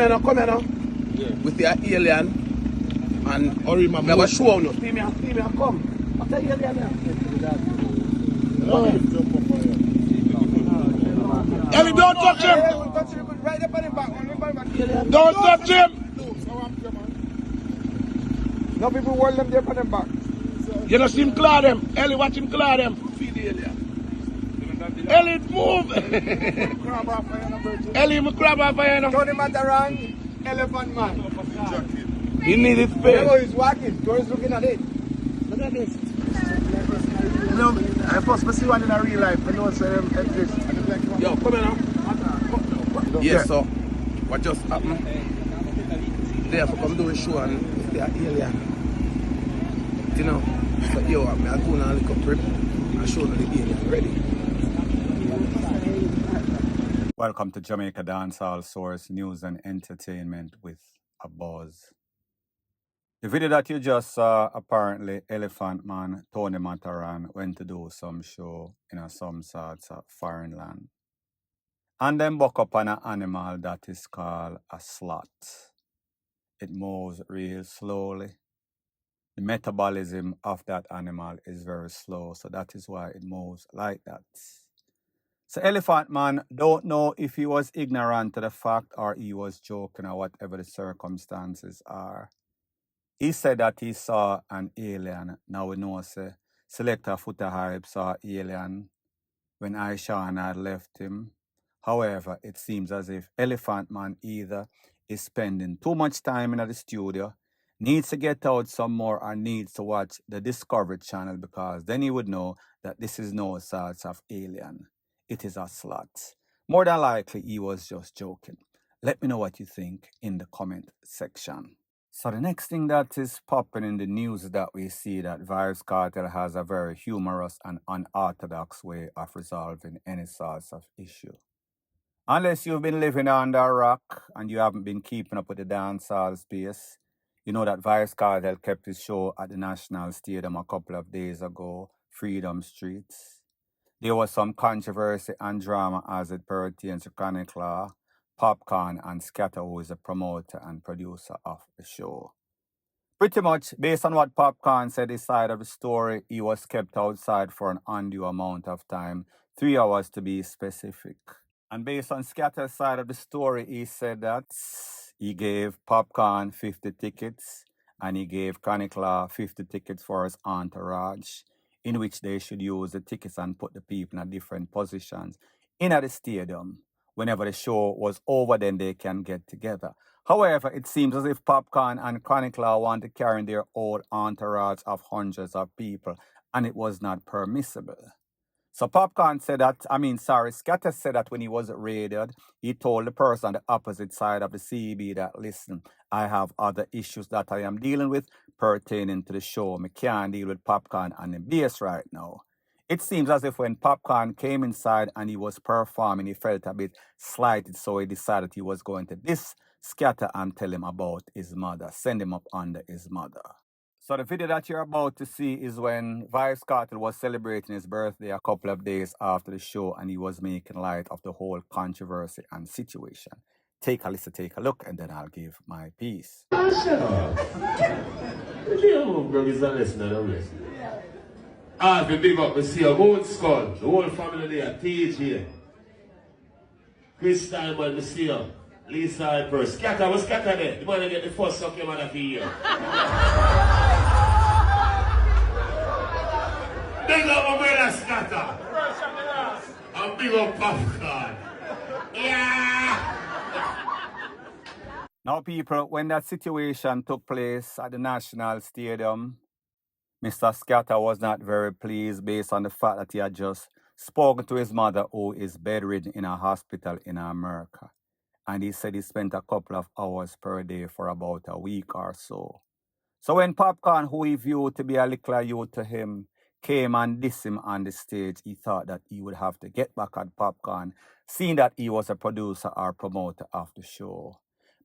come here now. Yeah. With your alien. And Or him I'm going to show you. See me, come. What's the alien there? Ellie, don't touch him! Right up on the back. Don't touch him! No people hold them there on the back. You don't see him claw them. Ellie, watch him claw them. Feed the alien. Ellie, move! Ellie, I'm crab off of you now. Turn him at the wrong elephant man. He needed There space. he's walking. Tourist looking at it. Look at this. You know, I first see one in a real life. I know it's exist. Yo, come here now. Yes, so what just happened? They have to come do a show and they are alien. You know? So yo, I'm going to look up trip and show them the alien ready. Welcome to Jamaica Dancehall Source News and Entertainment with a Buzz. The video that you just saw, apparently Elephant Man Tony Mataran went to do some show in some sorts of foreign land. And then buck up on an animal that is called a slot. It moves real slowly. The metabolism of that animal is very slow, so that is why it moves like that. So Elephant Man don't know if he was ignorant to the fact or he was joking or whatever the circumstances are. He said that he saw an alien. Now we know, say, Selector Foota Hype saw alien when Aishan had left him. However, it seems as if Elephant Man either is spending too much time in the studio, needs to get out some more, or needs to watch the Discovery Channel, because then he would know that this is no sorts of alien. It is a slot. More than likely, he was just joking. Let me know what you think in the comment section. So the next thing that is popping in the news is that we see that Vybz Kartel has a very humorous and unorthodox way of resolving any sorts of issue. Unless you've been living under a rock and you haven't been keeping up with the dancehall space, you know that Vybz Kartel kept his show at the National Stadium a couple of days ago, Freedom Streets. There was some controversy and drama as it pertains to Chronic Law, Popcorn, and Scatter, who is the promoter and producer of the show. Pretty much, based on what Popcorn said his side of the story, he was kept outside for an undue amount of time, 3 hours to be specific. And based on Scatter's side of the story, he said that he gave Popcorn 50 tickets and he gave Chronic Law 50 tickets for his entourage, in which they should use the tickets and put the people in different positions in the stadium. Whenever the show was over, then they can get together. However, it seems as if Popcorn and Chronic Law want to carry their own entourage of hundreds of people, and it was not permissible. So Popcorn said that, Scatter said that when he was raided, he told the person on the opposite side of the CB that, listen, I have other issues that I am dealing with pertaining to the show. I can't deal with Popcorn and the bass right now. It seems as if when Popcorn came inside and he was performing, he felt a bit slighted, so he decided he was going to diss Scatter and tell him about his mother, send him up under his mother. So the video that you're about to see is when Vybz Kartel was celebrating his birthday a couple of days after the show, and he was making light of the whole controversy and situation. Take a listen, take a look, and then I'll give my piece. I've been big up to see a whole skull, the whole family there, TJ, Chris Steinman, the see you, Lisa Hyper, Scatter, what's Scatter there? The man that get the first suck your mother for you. Big up my brother Scatter. And big up Popcorn. Yeah! Now, people, when that situation took place at the National Stadium, Mr. Scatter was not very pleased based on the fact that he had just spoken to his mother, who is bedridden in a hospital in America. And he said he spent a couple of hours per day for about a week or so. So when Popcorn, who he viewed to be a little youth to him, came and dissed him on the stage, he thought that he would have to get back at Popcorn, seeing that he was a producer or promoter of the show.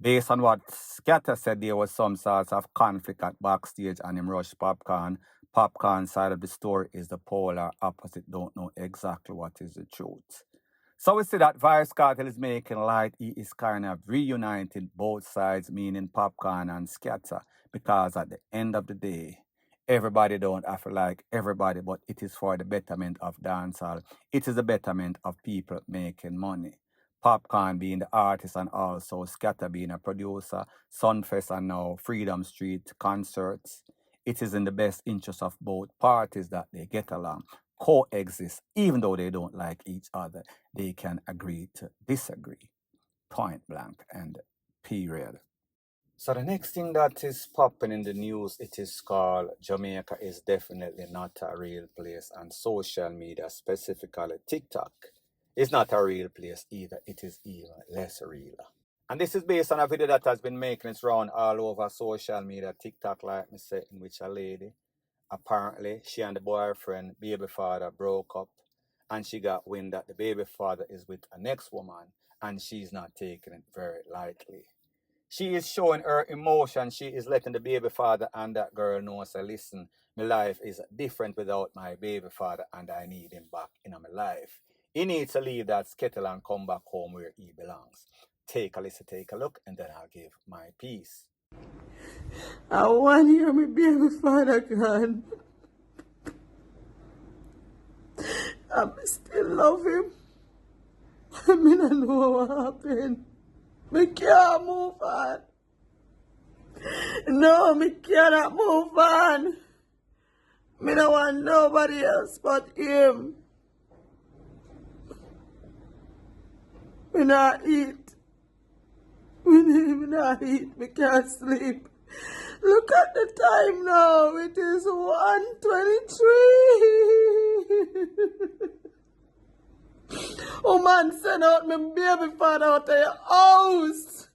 Based on what Scatter said, there was some sorts of conflict at backstage and him rushed Popcorn. Popcorn's side of the story is the polar opposite, don't know exactly what is the truth. So we see that Vybz Kartel is making light. He is kind of reuniting both sides, meaning Popcorn and Scatter, because at the end of the day, everybody don't have to like everybody, but it is for the betterment of dancehall. It is the betterment of people making money. Popcorn being the artist and also Scatter being a producer, Sunfest and now Freedom Street concerts. It is in the best interest of both parties that they get along, coexist, even though they don't like each other. They can agree to disagree. Point blank and period. So the next thing that is popping in the news, it is called Jamaica is definitely not a real place, and social media, specifically TikTok, is not a real place either. It is even less real. And this is based on a video that has been making its round all over social media, TikTok, like me say, in which a lady, apparently, she and the boyfriend, baby father, broke up, and she got wind that the baby father is with a next woman, and she's not taking it very lightly. She is showing her emotion. She is letting the baby father and that girl know, say, listen, my life is different without my baby father, and I need him back in my life. He needs to leave that skittle and come back home where he belongs. Take a listen, take a look, and then I'll give my piece. I want to hear my baby father gone. I still love him. I mean, I know what happened. I can't move on. No, I cannot move on. I don't want nobody else but him. I not eat. I not eat. I can't sleep. Look at the time now. It is 1:23. Oh man, send out my baby father out of your house.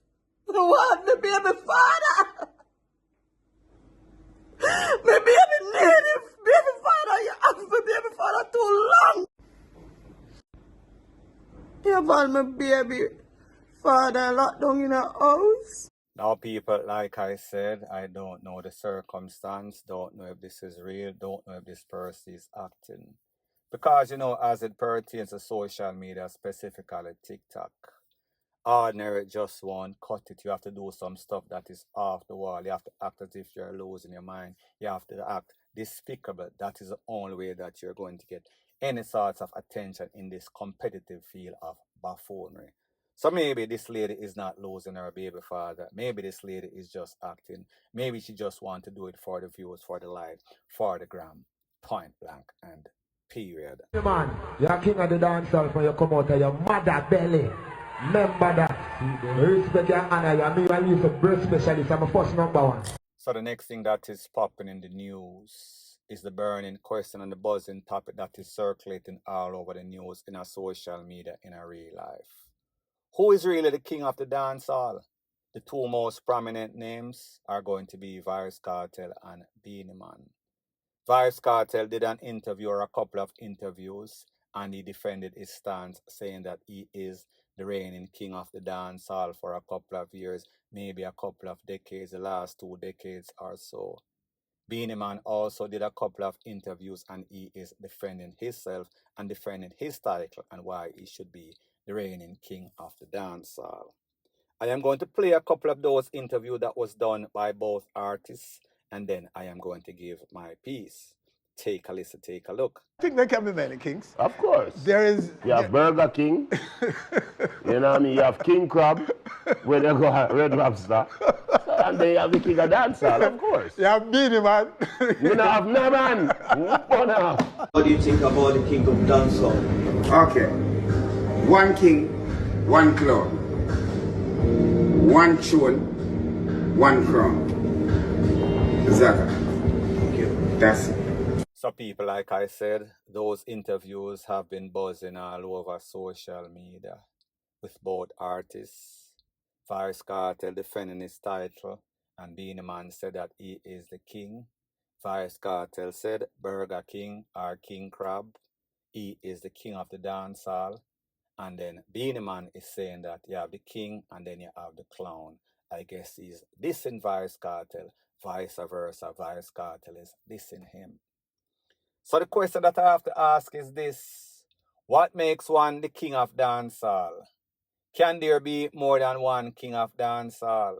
I want my baby father. My baby native baby father. You have my baby father too long. You want my baby father locked down in a house. Now, people, like I said, I don't know the circumstance, don't know if this is real, don't know if this person is acting. Because, as it pertains to social media, specifically TikTok, ordinary just won't cut it. You have to do some stuff that is off the wall. You have to act as if you're losing your mind. You have to act despicable. That is the only way that you're going to get any sort of attention in this competitive field of buffoonery. So maybe this lady is not losing her baby father. Maybe this lady is just acting. Maybe she just wants to do it for the views, for the like, for the gram. Point blank and period. Hey man, you're king of the dancehall when you come out of your mother belly. Remember that. Respect your honor. You know you are a breast specialist. I'm a first number one. So the next thing that is popping in the news is the burning question and the buzzing topic that is circulating all over the news, in our social media, in our real life. Who is really the king of the dancehall? The two most prominent names are going to be Vybz Kartel and BEENIE Man. Vybz Kartel did an interview or a couple of interviews, and he defended his stance, saying that he is the reigning king of the dancehall for a couple of years, maybe a couple of decades, the last 2 decades or so. BEENIE Man also did a couple of interviews, and he is defending himself and defending his title and why he should be the reigning king of the dancehall. I am going to play a couple of those interviews that was done by both artists, and then I am going to give my piece. Take a listen, take a look. I think there can be many kings. Of course. There is. You have Burger King. You know what I mean? You have King Crab, where they go Red Lobster. And then you have the king of dancehall, of course. You have BEENIE Man. You don't have no man. What do you think about the king of dancehall? Okay. One king, one clown. One tune, one crown. Zaga. That's it. So people, like I said, those interviews have been buzzing all over social media with both artists. Vybz Kartel defending his title, and BEENIE Man said that he is the king. Vybz Kartel said Burger King or King Crab, he is the king of the dancehall. And then BEENIE Man is saying that you have the king and then you have the clown. I guess he's dissing Vybz Kartel, vice versa. Vybz Kartel is dissing him. So the question that I have to ask is this: What makes one the king of dancehall? Can there be more than one king of dancehall?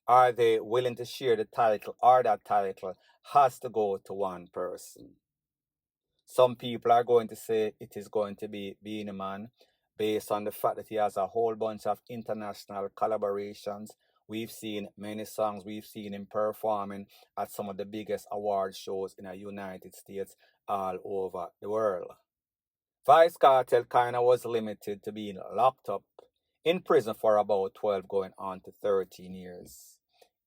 Are they willing to share the title, or that title has to go to one person? Some people are going to say it is going to be BEENIE Man based on the fact that he has a whole bunch of international collaborations. We've seen many songs, we've seen him performing at some of the biggest award shows in the United States all over the world. Vybz Kartel kind of was limited to being locked up in prison for about 12 going on to 13 years.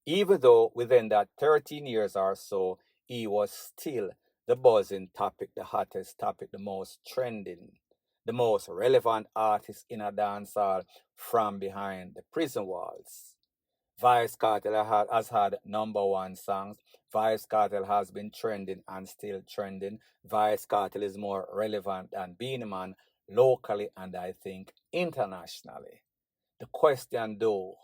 Even though within that 13 years or so, he was still the buzzing topic, the hottest topic, the most trending, the most relevant artist in a dancehall from behind the prison walls. Vybz Kartel has had #1 songs. Vybz Kartel has been trending and still trending. Vybz Kartel is more relevant than BEENIE Man locally and I think internationally. The question though,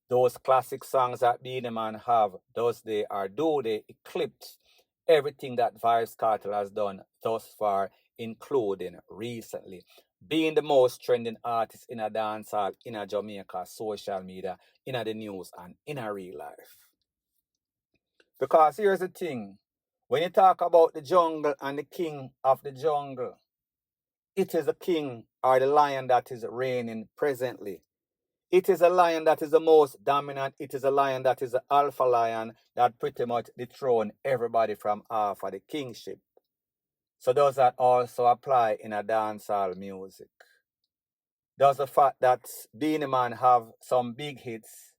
those classic songs that BEENIE Man have, do they eclipse everything that Vybz Kartel has done thus far, including recently being the most trending artist in a dancehall, in a Jamaica, social media, in a the news, and in a real life? Because here's the thing, when you talk about the jungle and the king of the jungle, it is the king or the lion that is reigning presently. It is a lion that is the most dominant. It is a lion that is the alpha lion that pretty much dethroned everybody from off of the kingship. So does that also apply in a dancehall music? Does the fact that BEENIE Man have some big hits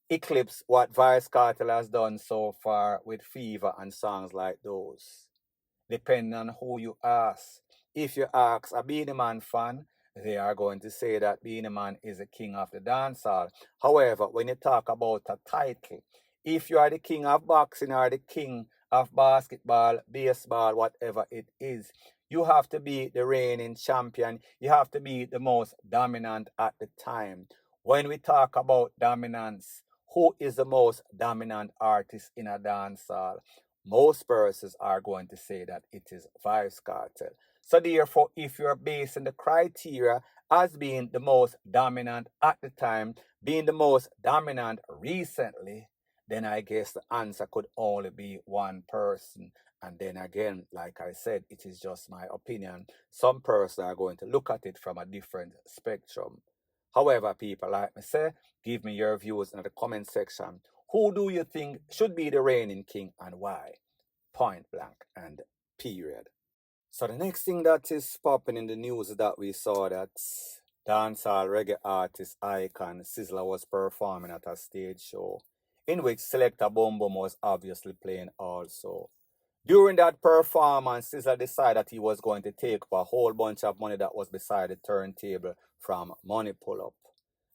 eclipse what Vybz Kartel has done so far with Fever and songs like those? Depending on who you ask. If you ask a BEENIE Man fan, they are going to say that BEENIE Man is the king of the dancehall. However, when you talk about a title, if you are the king of boxing or the king of basketball, baseball, whatever it is, you have to be the reigning champion. You have to be the most dominant at the time. When we talk about dominance, who is the most dominant artist in a dancehall? Most persons are going to say that it is Vybz Kartel. So therefore, if you're basing the criteria as being the most dominant at the time, being the most dominant recently, then I guess the answer could only be one person. And then again, like I said, it is just my opinion. Some persons are going to look at it from a different spectrum. However, people, like me say, give me your views in the comment section. Who do you think should be the reigning king and why? Point blank and period. So the next thing that is popping in the news is that we saw that dancehall reggae artist icon Sizzla was performing at a stage show in which Selector Boom Boom was obviously playing also. During that performance, Sizzla decided that he was going to take up a whole bunch of money that was beside the turntable from Money Pull Up.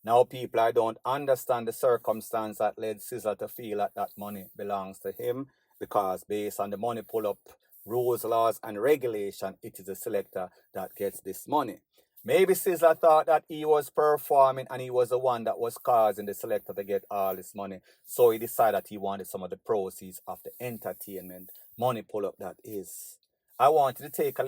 Now, people, I don't understand the circumstance that led Sizzla to feel that that money belongs to him, because based on the Money Pull Up rules, laws, and regulation, it is the selector that gets this money. Maybe Sizzla thought that he was performing and he was the one that was causing the selector to get all this money. So he decided that he wanted some of the proceeds of the entertainment. Money Pull Up, that is. I want you to take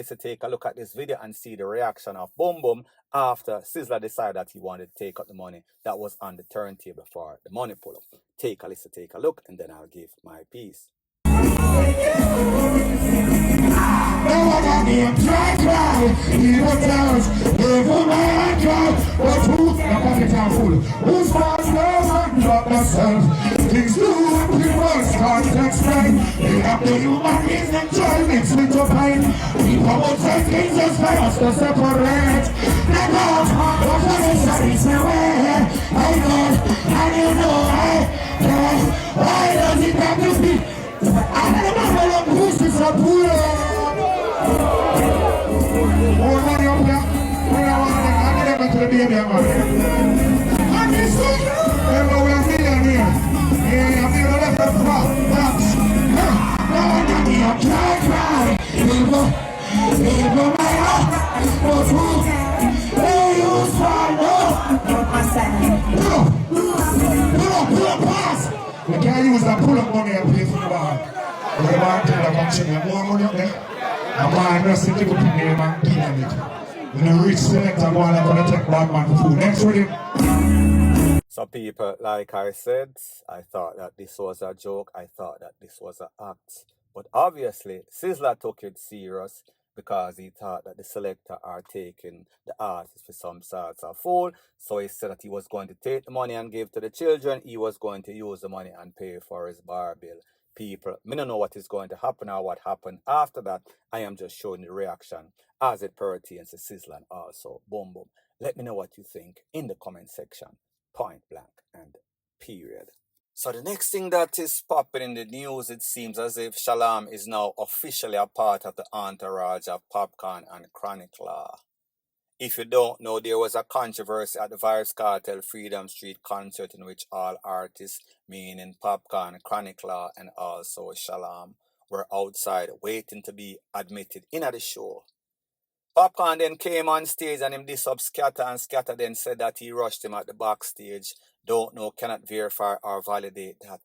a look at this video and see the reaction of Boom Boom after Sizzla decided that he wanted to take out the money that was on the turntable for the Money Pull Up. Take a look, and then I'll give my piece. Who's lost not myself? Things do people start to explain. They have the human beings enjoy mixed with your pain. People will take things as fast to separate. The love of the is my way. I know, and you know why does it have to be? I don't know who's this a pool. Oh, money up here. When I want to, I get them to the baby. And this thing, remember we are millionaire. Yeah, I'm here to let them box. Now I got me a cry. People, my heart was who they use for pull up, pass. We can't use that pull up money and pay for the bar. The bar tell them I'm more money up there. I'm going to sit up in there and give them it. When the rich selector go on, I'm going to take bad man food. Next rhythm. So people, like I said, I thought that this was a joke. I thought that this was an act. But obviously, Sizzla took it serious because he thought that the selector are taking the artist for some sorts of fool. So he said that he was going to take the money and give to the children. He was going to use the money and pay for his bar bill. People, me don't know what is going to happen or what happened after that. I am just showing the reaction as it pertains to Sizzla and also Boom Boom. Let me know what you think in the comment section. Point blank and period. So the next thing that is popping in the news, it seems as if Shalom is now officially a part of the entourage of Popcorn and Chronic Law. If you don't know, there was a controversy at the Vybz Kartel Freedom Street concert in which all artists, meaning Popcorn, Chronic Law, and also Shalom, were outside waiting to be admitted in at the show. Popcorn then came on stage and him diss up Scatter, and Scatter then said that he rushed him at the backstage. Don't know, cannot verify or validate that.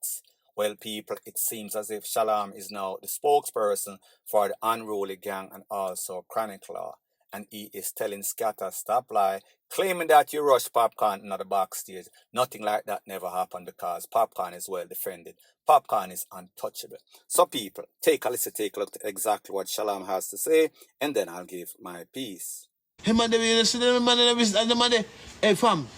Well, people, it seems as if Shalom is now the spokesperson for the Unruly Gang and also Chronic Law. And he is telling Scatter, stop lie, claiming that you rushed Popcorn in the backstage. Nothing like that never happened because Popcorn is well defended. Popcorn is untouchable. So people, take a listen, take a look at exactly what Shalom has to say, and then I'll give my piece. Hey man, hey fam,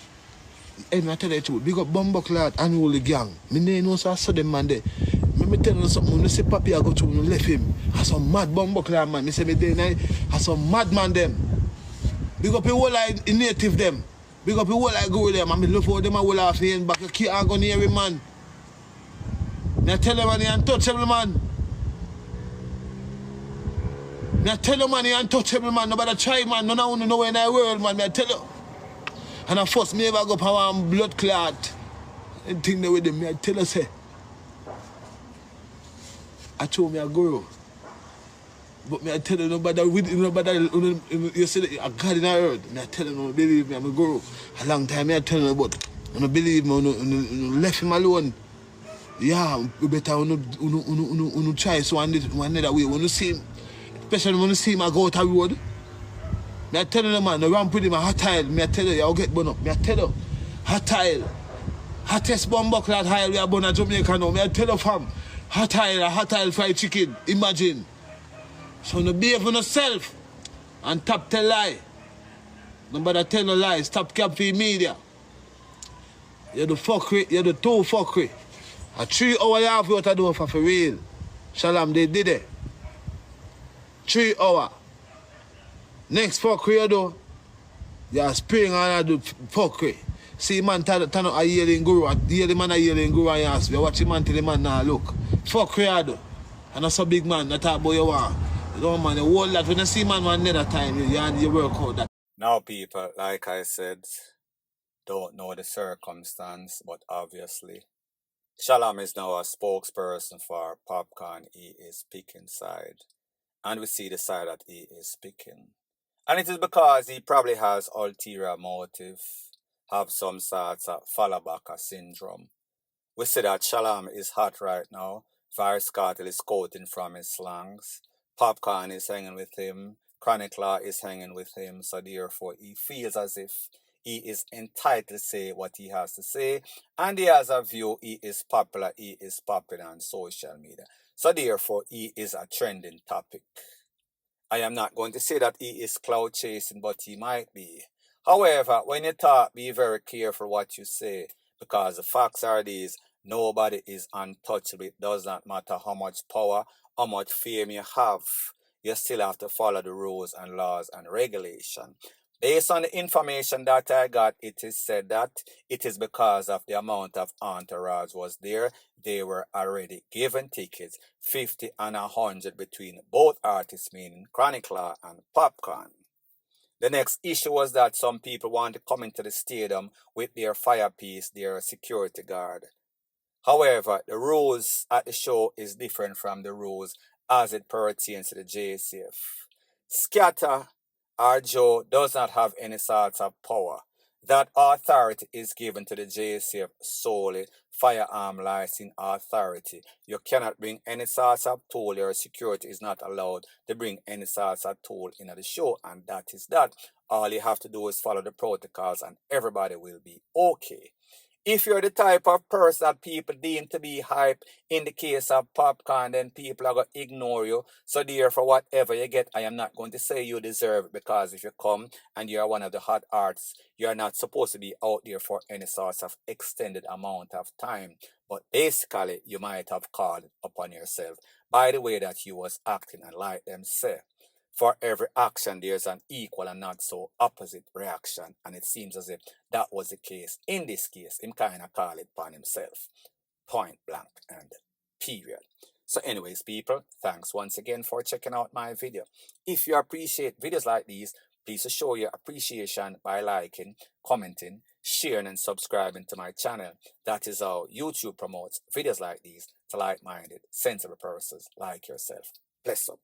hey man, I tell you the truth, big up Bumbleclad Unruly Gang. Me know so I saw them man there. Me tell you something, when you see Papi I go to him, left him. I saw mad Bumbleclad man. Me say me day night, I saw mad man them. Big up the whole like native them. Big up the whole like go with them. And me love how them a whole off here back. You can't go near him man. Me tell you man, he untouchable man. Me tell you man, he untouchable man. Nobody try man, none of you know in the world man. Me tell you. And at first me ever go for one blood clot. And thing there with them, me tell you say. I told me I go. But me I tell you nobody with nobody you say a God in the earth. Me I tell you no believe me, I'm a guru. A long time me I tell you but you don't believe me, you left him alone. Yeah, we better try so one other way. When you see him, especially when you see him I go out the road. Me I tell you man, no ramp with him a hot tile. Me I tell you, I'll get burn up. Me I tell you, hot tile. Hottest Bumbleclad tile we are born in Jamaica now. Me I tell you fam, hot tile fried chicken. Imagine. So no behave on yourself and stop tell lie. Nobody tell no lies. Stop cap for media. You're the fuckery, you're the two fuckery. A 3 hour you have what to do for real. Shalom, they did it. 3 hour. Next fuckery you do, you're spraying on the fuckery. See man turn up a yelling guru, the man a yelling guru and you ask me, watch him man till the man now look. Fuckery you do. And that's a big man, that talk about you want. You know man, the whole lot, when you see man another time, you work out that. Now people, like I said, don't know the circumstance, but obviously Shalom is now a spokesperson for Popcorn. He is picking side. And we see the side that he is picking. And it is because he probably has ulterior motive, have some sorts of fallback syndrome. We see that Shalom is hot right now. Vybz Kartel is quoting from his slangs. Popcorn is hanging with him. Chronic Law is hanging with him. So therefore, he feels as if he is entitled to say what he has to say. And he has a view. He is popular. He is popular on social media. So therefore, he is a trending topic. I am not going to say that he is cloud chasing, but he might be. However, when you talk, be very careful what you say. Because the facts are these. Nobody is untouchable. It does not matter how much power, how much fame you have. You still have to follow the rules and laws and regulation. Based on the information that I got, it is said that it is because of the amount of entourage was there. They were already given tickets, 50 and 100 between both artists, meaning Chronic Law and Popcorn. The next issue was that some people want to come into the stadium with their firepiece, their security guard. However, the rules at the show is different from the rules as it pertains to the JCF. Scatter or Joe does not have any sorts of power. That authority is given to the JCF solely firearm licensing authority. You cannot bring any sorts of tool. Your security is not allowed to bring any sorts of tool in the show, and that is that. All you have to do is follow the protocols and everybody will be okay. If you're the type of person that people deem to be hype, in the case of popcorn, then people are going to ignore you. So therefore, whatever you get, I am not going to say you deserve it, because if you come and you're one of the hot artists, you're not supposed to be out there for any sort of extended amount of time. But basically, you might have called upon yourself by the way that you was acting, and like them say, for every action, there's an equal and not so opposite reaction. And it seems as if that was the case. In this case, him kind of call it upon himself. Point blank and period. So anyways, people, thanks once again for checking out my video. If you appreciate videos like these, please show your appreciation by liking, commenting, sharing, and subscribing to my channel. That is how YouTube promotes videos like these to like-minded, sensible persons like yourself. Bless up.